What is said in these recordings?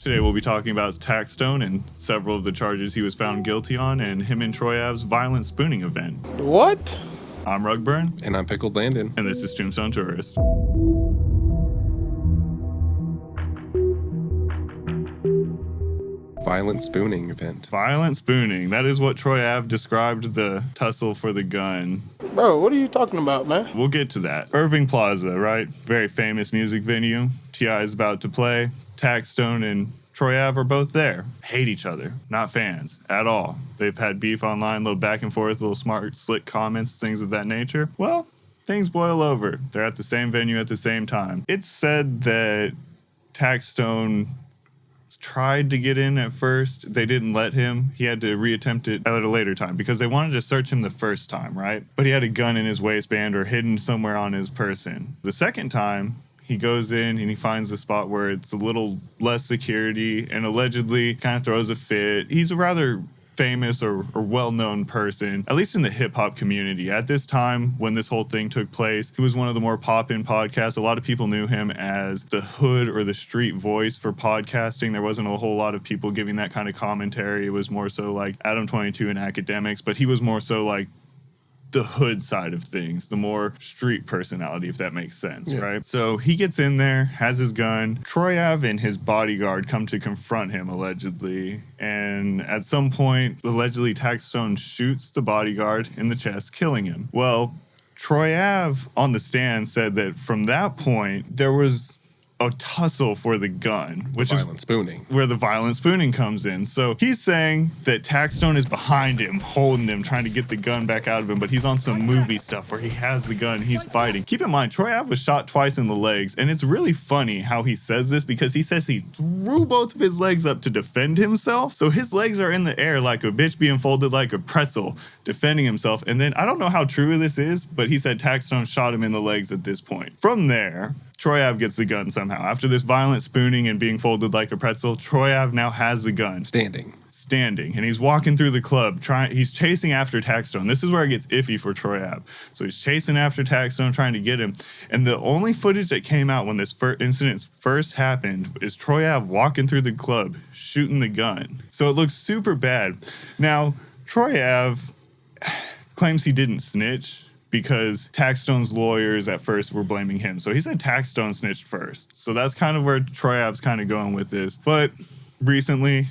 Today we'll be talking about Taxstone and several of the charges he was found guilty on, and him and Troy Ave's violent spooning event. What? I'm Rugburn. And I'm Pickled Landon. And this is Tombstone Tourist. Violent spooning event. Violent spooning. That is what Troy Ave described the tussle for the gun. Bro, what are you talking about, man? We'll get to that. Irving Plaza, right? Very famous music venue. T.I. is about to play. Taxstone and Troy Ave are both there. Hate each other. Not fans at all. They've had beef online, little back and forth, little smart, slick comments, things of that nature. Well, things boil over. They're at the same venue at the same time. It's said that Taxstone tried to get in at first. They didn't let him. He had to reattempt it at a later time because they wanted to search him the first time, right? But he had a gun in his waistband or hidden somewhere on his person. The second time, he goes in and he finds a spot where it's a little less security and allegedly kind of throws a fit. He's a rather famous or well-known person, at least in the hip-hop community. At this time, when this whole thing took place, he was one of the more pop-in podcasts. A lot of people knew him as the hood or the street voice for podcasting. There wasn't a whole lot of people giving that kind of commentary. It was more so like Adam 22 and academics, but he was more so like the hood side of things, the more street personality, if that makes sense, right? So he gets in there, has his gun. Troy Ave and his bodyguard come to confront him, allegedly. And at some point, allegedly, Taxstone shoots the bodyguard in the chest, killing him. Well, Troy Ave on the stand said that from that point, there was a tussle for the gun, which is spooning, where the violent spooning comes in. So he's saying that Taxstone is behind him, holding him, trying to get the gun back out of him, but he's on some movie stuff where he has the gun, he's fighting. Keep in mind, Troy Ave was shot twice in the legs, and it's really funny how he says this because he says he threw both of his legs up to defend himself. So his legs are in the air like a bitch being folded like a pretzel, defending himself. And then I don't know how true this is, but he said Taxstone shot him in the legs at this point. From there, Troy Ave gets the gun somehow. After this violent spooning and being folded like a pretzel, Troy Ave now has the gun. Standing. And he's walking through the club. He's chasing after Taxstone. This is where it gets iffy for Troy Ave. So he's chasing after Taxstone, trying to get him. And the only footage that came out when this incident first happened is Troy Ave walking through the club, shooting the gun. So it looks super bad. Now, Troy Ave claims he didn't snitch because Taxstone's lawyers at first were blaming him. So he said Taxstone snitched first. So that's kind of where Troy Ave's kind of going with this. But recently,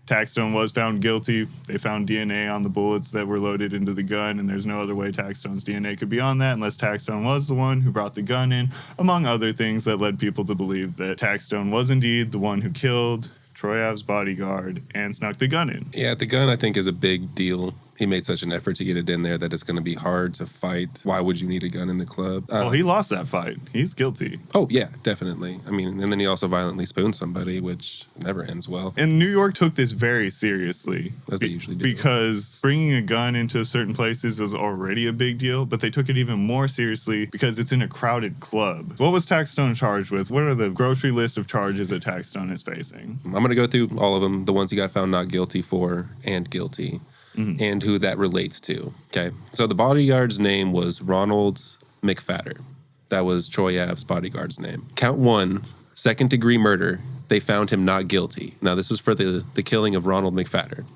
Taxstone was found guilty. They found DNA on the bullets that were loaded into the gun, and there's no other way Taxstone's DNA could be on that unless Taxstone was the one who brought the gun in, among other things that led people to believe that Taxstone was indeed the one who killed Troy Ave's bodyguard and snuck the gun in. Yeah, the gun, I think, is a big deal. He made such an effort to get it in there that it's going to be hard to fight. Why would you need a gun in the club? Well, he lost that fight. He's guilty. Oh, yeah, definitely. I mean, and then he also violently spooned somebody, which never ends well. And New York took this very seriously. As they usually do. Because bringing a gun into certain places is already a big deal, but they took it even more seriously because it's in a crowded club. What was Taxstone charged with? What are the grocery list of charges that Taxstone is facing? I'm going to go through all of them, the ones he got found not guilty for and guilty. Mm-hmm. And who that relates to. Okay. So the bodyguard's name was Ronald McFatter. That was Troy Ave's bodyguard's name. Count 1, second-degree murder. They found him not guilty. Now, this was for the killing of Ronald McFatter.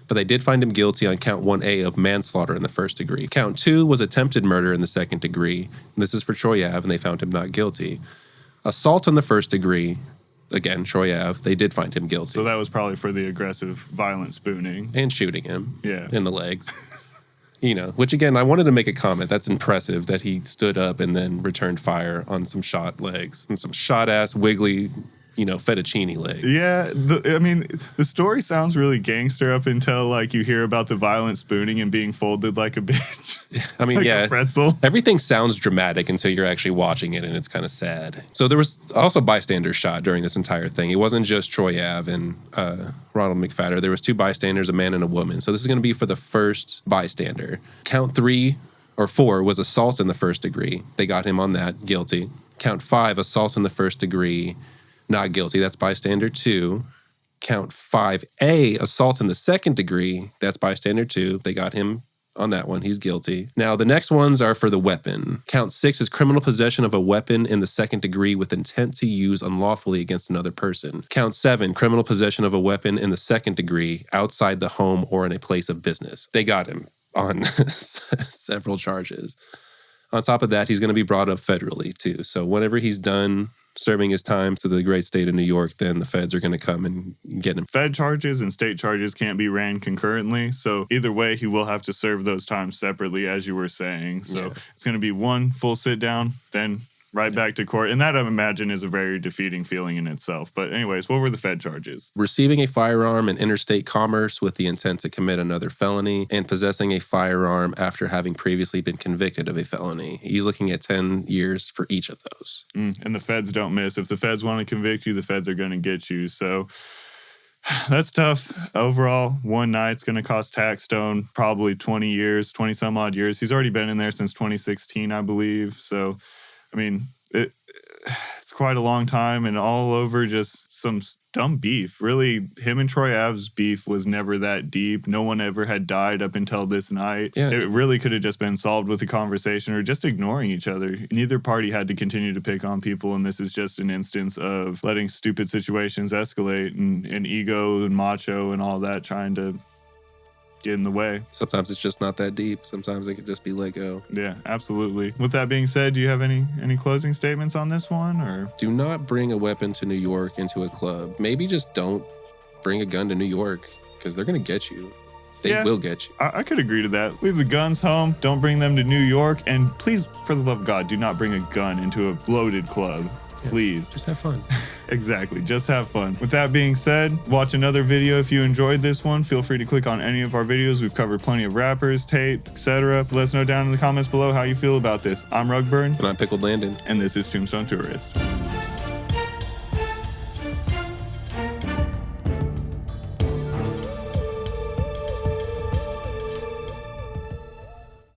But they did find him guilty on count 1A of manslaughter in the first degree. Count 2 was attempted murder in the second degree. And this is for Troy Ave, and they found him not guilty. Assault in the first degree. Again, Troy Ave, they did find him guilty. So that was probably for the aggressive, violent spooning. And shooting him in the legs. Which again, I wanted to make a comment. That's impressive that he stood up and then returned fire on some shot legs and some shot-ass, wiggly, fettuccine legs. Yeah, the story sounds really gangster up until, you hear about the violent spooning and being folded like a bitch. I mean, like a pretzel. Everything sounds dramatic until you're actually watching it, and it's kind of sad. So there was also bystanders shot during this entire thing. It wasn't just Troy Ave and Ronald McFatter. There was 2 bystanders, a man and a woman. So this is going to be for the first bystander. Count 3 or 4 was assault in the first degree. They got him on that, guilty. Count 5, assault in the first degree, not guilty. That's bystander 2. Count 5A, assault in the second degree. That's bystander 2. They got him on that one. He's guilty. Now, the next ones are for the weapon. Count 6 is criminal possession of a weapon in the second degree with intent to use unlawfully against another person. Count 7, criminal possession of a weapon in the second degree outside the home or in a place of business. They got him on several charges. On top of that, he's going to be brought up federally too. So whenever he's done serving his time to the great state of New York, then the feds are going to come and get him. Fed charges and state charges can't be ran concurrently. So either way, he will have to serve those times separately, as you were saying. So it's going to be one full sit down, then right back to court. And that, I imagine, is a very defeating feeling in itself. But anyways, what were the Fed charges? Receiving a firearm in interstate commerce with the intent to commit another felony and possessing a firearm after having previously been convicted of a felony. He's looking at 10 years for each of those. And the feds don't miss. If the feds want to convict you, the feds are going to get you. So that's tough. Overall, one night's going to cost Taxstone probably 20 years, 20 some odd years. He's already been in there since 2016, I believe. So I mean, it's quite a long time and all over just some dumb beef. Really, him and Troy Ave's beef was never that deep. No one ever had died up until this night. Yeah. It really could have just been solved with a conversation or just ignoring each other. Neither party had to continue to pick on people, and this is just an instance of letting stupid situations escalate and ego and macho and all that trying to get in the way. Sometimes it's just not that deep. Sometimes it could just be let go. Yeah, absolutely. With that being said, do you have any closing statements on this one? Or do not bring a weapon to New York into a club. Maybe just don't bring a gun to New York because they're going to get you. They will get you. I could agree to that. Leave the guns home. Don't bring them to New York. And please, for the love of God, do not bring a gun into a loaded club. Please. Just have fun. Exactly. Just have fun. With that being said, watch another video if you enjoyed this one. Feel free to click on any of our videos. We've covered plenty of rappers, tape, etc. Let us know down in the comments below how you feel about this. I'm Rugburn. And I'm Pickled Landon. And this is Tombstone Tourist.